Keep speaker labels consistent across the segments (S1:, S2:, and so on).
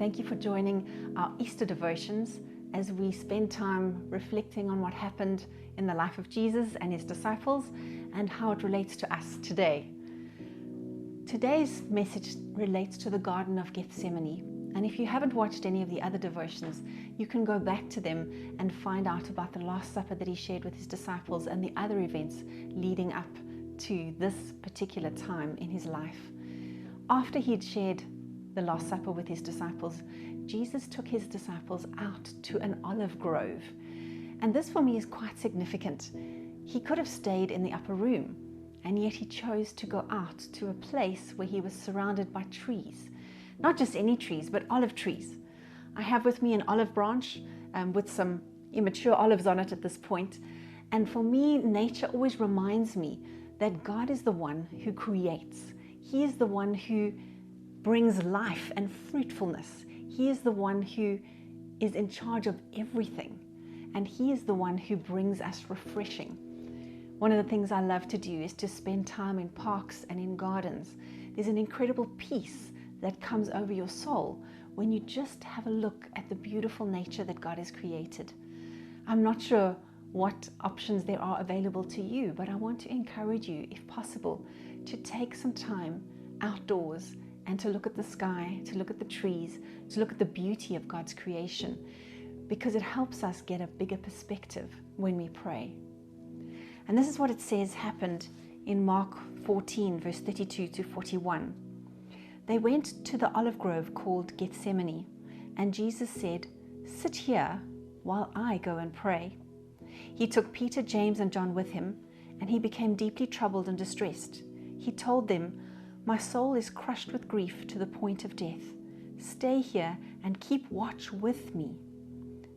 S1: Thank you for joining our Easter devotions as we spend time reflecting on what happened in the life of Jesus and his disciples and how it relates to us today. Today's message relates to the Garden of Gethsemane. And if you haven't watched any of the other devotions, you can go back to them and find out about the Last Supper that he shared with his disciples and the other events leading up to this particular time in his life. After he'd shared the Last Supper with his disciples, Jesus took his disciples out to an olive grove. And this for me is quite significant. He could have stayed in the upper room, and yet he chose to go out to a place where he was surrounded by trees. Not just any trees, but olive trees. I have with me an olive branch with some immature olives on it at this point. And for me, nature always reminds me that God is the one who creates. He is the one who brings life and fruitfulness. He is the one who is in charge of everything. And he is the one who brings us refreshing. One of the things I love to do is to spend time in parks and in gardens. There's an incredible peace that comes over your soul when you just have a look at the beautiful nature that God has created. I'm not sure what options there are available to you, but I want to encourage you, if possible, to take some time outdoors and to look at the sky, to look at the trees, to look at the beauty of God's creation, because it helps us get a bigger perspective when we pray. And this is what it says happened in Mark 14, verse 32 to 41. They went to the olive grove called Gethsemane, and Jesus said, "Sit here while I go and pray." He took Peter, James, and John with him, and he became deeply troubled and distressed. He told them, "My soul is crushed with grief to the point of death. Stay here and keep watch with me."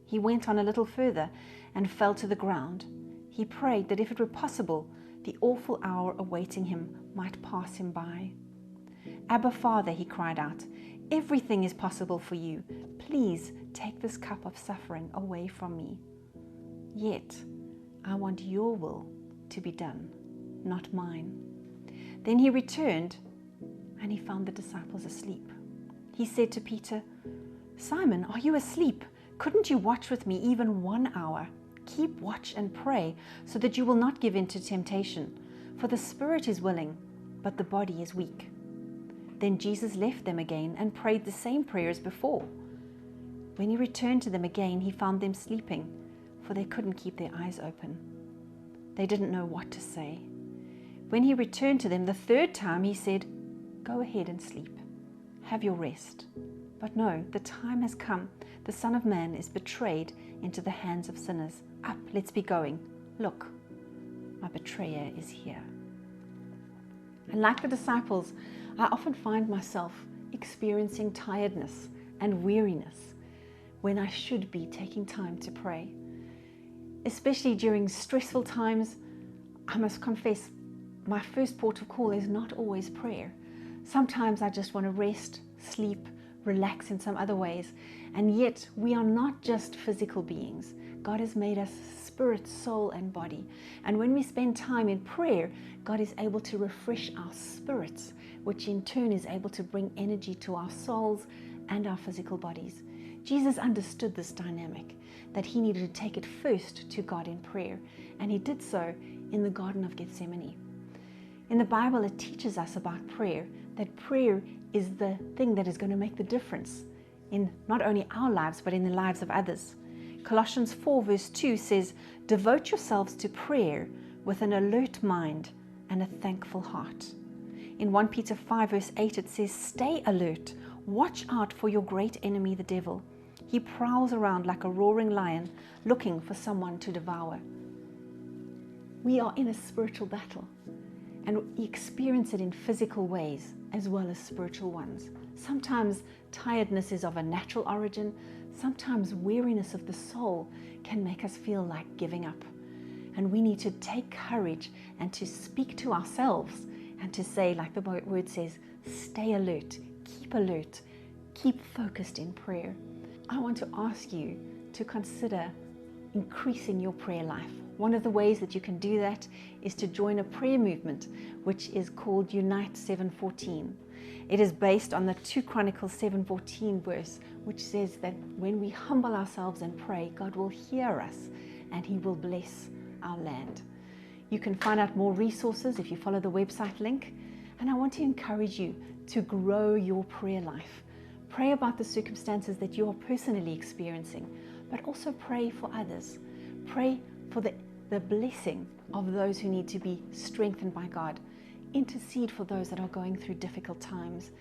S1: He went on a little further and fell to the ground. He prayed that if it were possible, the awful hour awaiting him might pass him by. "Abba, Father," he cried out, "everything is possible for you. Please take this cup of suffering away from me. Yet I want your will to be done, not mine." Then he returned and he found the disciples asleep. He said to Peter, "Simon, are you asleep? Couldn't you watch with me even 1 hour? Keep watch and pray so that you will not give in to temptation. For the spirit is willing, but the body is weak." Then Jesus left them again and prayed the same prayer as before. When he returned to them again, he found them sleeping, for they couldn't keep their eyes open. They didn't know what to say. When he returned to them the third time, he said, "Go ahead and sleep. Have your rest. But no, the time has come. The Son of Man is betrayed into the hands of sinners. Up, let's be going. Look, my betrayer is here." And like the disciples, I often find myself experiencing tiredness and weariness when I should be taking time to pray. Especially during stressful times, I must confess, my first port of call is not always prayer. Sometimes I just want to rest, sleep, relax in some other ways. And yet we are not just physical beings. God has made us spirit, soul, and body. And when we spend time in prayer, God is able to refresh our spirits, which in turn is able to bring energy to our souls and our physical bodies. Jesus understood this dynamic, that he needed to take it first to God in prayer, and he did so in the Garden of Gethsemane. In the Bible, it teaches us about prayer, that prayer is the thing that is going to make the difference in not only our lives, but in the lives of others. Colossians 4 verse 2 says, "Devote yourselves to prayer with an alert mind and a thankful heart." In 1 Peter 5 verse 8 it says, "Stay alert, watch out for your great enemy, the devil. He prowls around like a roaring lion, looking for someone to devour." We are in a spiritual battle, and we experience it in physical ways as well as spiritual ones. Sometimes tiredness is of a natural origin. Sometimes weariness of the soul can make us feel like giving up. And we need to take courage and to speak to ourselves and to say, like the word says, stay alert, keep focused in prayer. I want to ask you to consider increasing your prayer life. One of the ways that you can do that is to join a prayer movement which is called Unite 714. It is based on the 2 Chronicles 7:14 verse, which says that when we humble ourselves and pray, God will hear us and He will bless our land. You can find out more resources if you follow the website link. And I want to encourage you to grow your prayer life. Pray about the circumstances that you are personally experiencing, but also pray for others. Pray for the blessing of those who need to be strengthened by God. Intercede for those that are going through difficult times.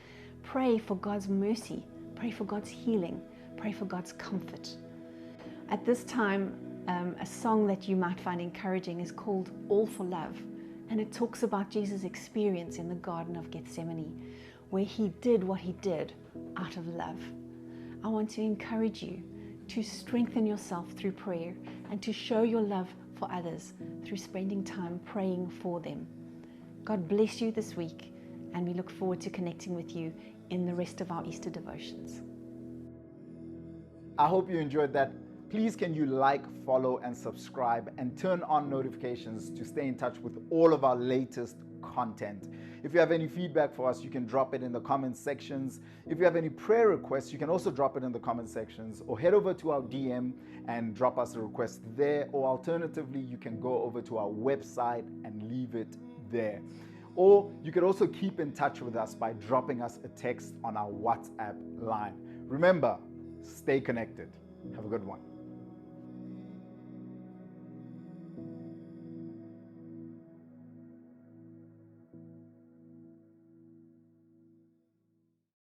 S1: Pray for God's mercy. Pray for God's healing. Pray for God's comfort. At this time, a song that you might find encouraging is called All for Love. And it talks about Jesus' experience in the Garden of Gethsemane, where He did what He did out of love. I want to encourage you to strengthen yourself through prayer and to show your love for others through spending time praying for them. God bless you this week, and we look forward to connecting with you in the rest of our Easter devotions.
S2: I hope you enjoyed that. Please can you like, follow, and subscribe, and turn on notifications to stay in touch with all of our latest content. If you have any feedback for us, you can drop it in the comment sections. If you have any prayer requests, you can also drop it in the comment sections, or head over to our DM and drop us a request there, or alternatively, you can go over to our website and leave it there. Or you can also keep in touch with us by dropping us a text on our WhatsApp line. Remember, stay connected. Have a good one.